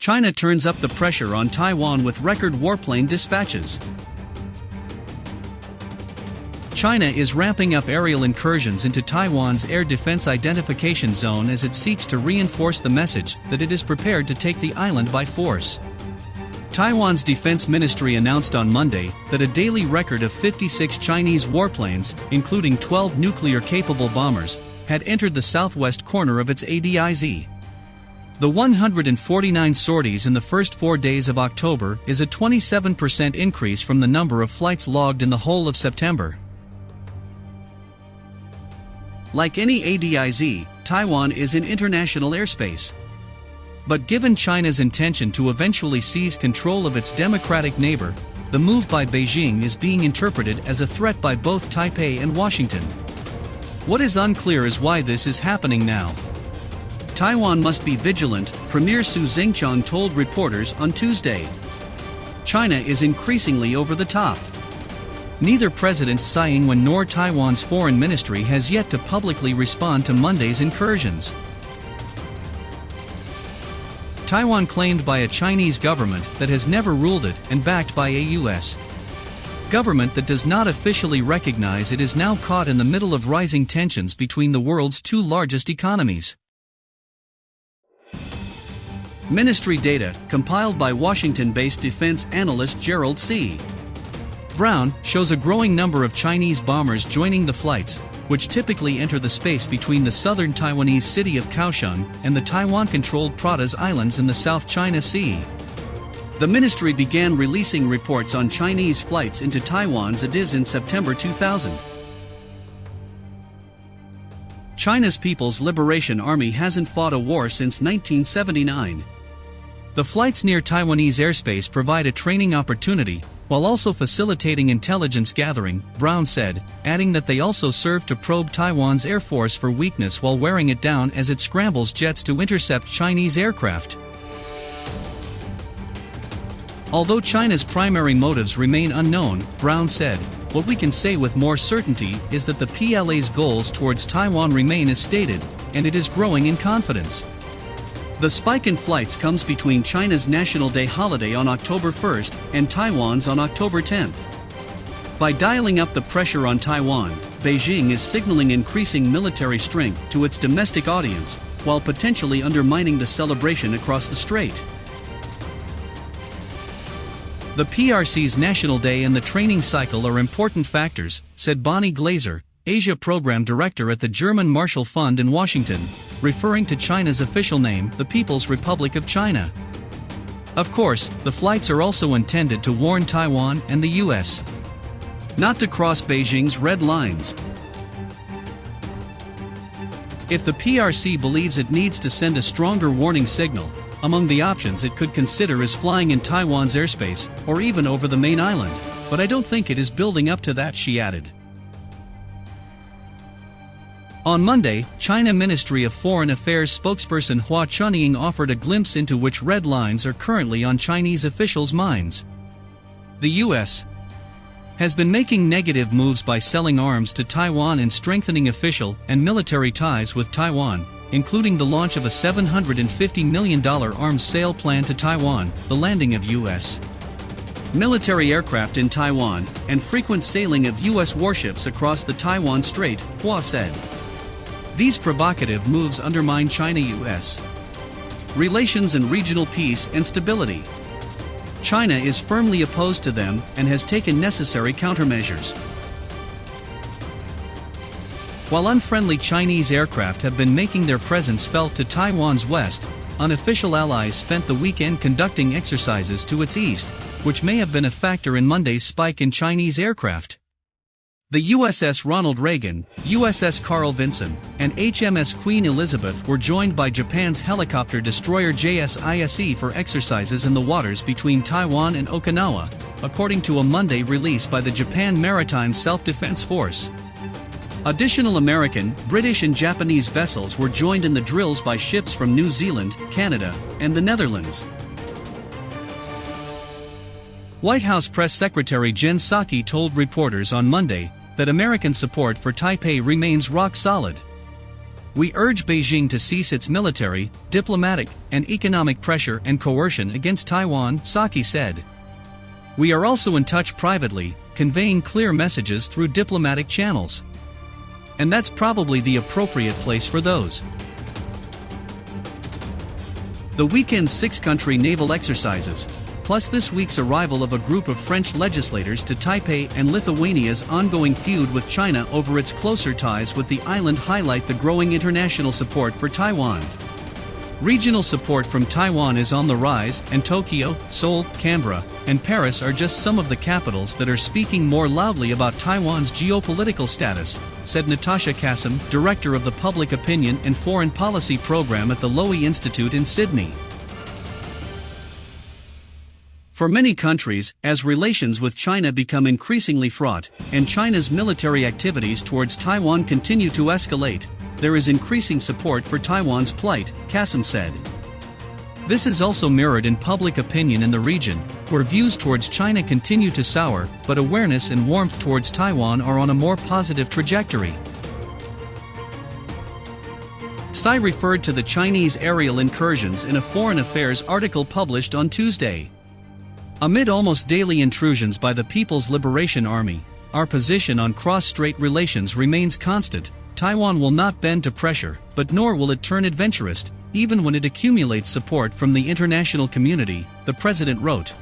China turns up the pressure on Taiwan with record warplane dispatches. China is ramping up aerial incursions into Taiwan's air defense identification zone as it seeks to reinforce the message that it is prepared to take the island by force. Taiwan's defense ministry announced on Monday that a daily record of 56 Chinese warplanes, including 12 nuclear-capable bombers, had entered the southwest corner of its ADIZ. The 149 sorties in the first 4 days of October is a 27% increase from the number of flights logged in the whole of September. Like any ADIZ, Taiwan is in international airspace. But given China's intention to eventually seize control of its democratic neighbor, the move by Beijing is being interpreted as a threat by both Taipei and Washington. What is unclear is why this is happening now. Taiwan must be vigilant, Premier Su Zhengqiang told reporters on Tuesday. China is increasingly over the top. Neither President Tsai Ing-wen nor Taiwan's foreign ministry has yet to publicly respond to Monday's incursions. Taiwan claimed by a Chinese government that has never ruled it and backed by a U.S. government that does not officially recognize it is now caught in the middle of rising tensions between the world's two largest economies. Ministry data, compiled by Washington-based defense analyst Gerald C. Brown, shows a growing number of Chinese bombers joining the flights, which typically enter the space between the southern Taiwanese city of Kaohsiung and the Taiwan-controlled Pratas Islands in the South China Sea. The ministry began releasing reports on Chinese flights into Taiwan's ADIZ in September 2000. China's People's Liberation Army hasn't fought a war since 1979. The flights near Taiwanese airspace provide a training opportunity, while also facilitating intelligence gathering, Brown said, adding that they also serve to probe Taiwan's air force for weakness while wearing it down as it scrambles jets to intercept Chinese aircraft. Although China's primary motives remain unknown, Brown said, what we can say with more certainty is that the PLA's goals towards Taiwan remain as stated, and it is growing in confidence. The spike in flights comes between China's National Day holiday on October 1st and Taiwan's on October 10th. By dialing up the pressure on Taiwan, Beijing is signaling increasing military strength to its domestic audience, while potentially undermining the celebration across the strait. The PRC's National Day and the training cycle are important factors, said Bonnie Glaser, Asia Program Director at the German Marshall Fund in Washington, referring to China's official name, the People's Republic of China. Of course, the flights are also intended to warn Taiwan and the U.S. not to cross Beijing's red lines. If the PRC believes it needs to send a stronger warning signal, among the options it could consider is flying in Taiwan's airspace, or even over the main island, but I don't think it is building up to that, she added. On Monday, China Ministry of Foreign Affairs spokesperson Hua Chunying offered a glimpse into which red lines are currently on Chinese officials' minds. The U.S. has been making negative moves by selling arms to Taiwan and strengthening official and military ties with Taiwan, including the launch of a $750 million arms sale plan to Taiwan, the landing of U.S. military aircraft in Taiwan, and frequent sailing of U.S. warships across the Taiwan Strait, Hua said. These provocative moves undermine China-U.S. relations and regional peace and stability. China is firmly opposed to them and has taken necessary countermeasures. While unfriendly Chinese aircraft have been making their presence felt to Taiwan's west, unofficial allies spent the weekend conducting exercises to its east, which may have been a factor in Monday's spike in Chinese aircraft. The USS Ronald Reagan, USS Carl Vinson, and HMS Queen Elizabeth were joined by Japan's helicopter destroyer JSISE for exercises in the waters between Taiwan and Okinawa, according to a Monday release by the Japan Maritime Self-Defense Force. Additional American, British and Japanese vessels were joined in the drills by ships from New Zealand, Canada, and the Netherlands. White House Press Secretary Jen Psaki told reporters on Monday that American support for Taipei remains rock solid. We urge Beijing to cease its military, diplomatic, and economic pressure and coercion against Taiwan, Psaki said. We are also in touch privately, conveying clear messages through diplomatic channels. And that's probably the appropriate place for those. The weekend's six-country naval exercises, plus this week's arrival of a group of French legislators to Taipei and Lithuania's ongoing feud with China over its closer ties with the island highlight the growing international support for Taiwan. Regional support from Taiwan is on the rise, and Tokyo, Seoul, Canberra, and Paris are just some of the capitals that are speaking more loudly about Taiwan's geopolitical status, said Natasha Kassam, director of the Public Opinion and Foreign Policy Program at the Lowy Institute in Sydney. For many countries, as relations with China become increasingly fraught, and China's military activities towards Taiwan continue to escalate, there is increasing support for Taiwan's plight, Kassam said. This is also mirrored in public opinion in the region, where views towards China continue to sour, but awareness and warmth towards Taiwan are on a more positive trajectory. Tsai referred to the Chinese aerial incursions in a Foreign Affairs article published on Tuesday. Amid almost daily intrusions by the People's Liberation Army, our position on cross-strait relations remains constant. Taiwan will not bend to pressure, but nor will it turn adventurous, even when it accumulates support from the international community, the president wrote.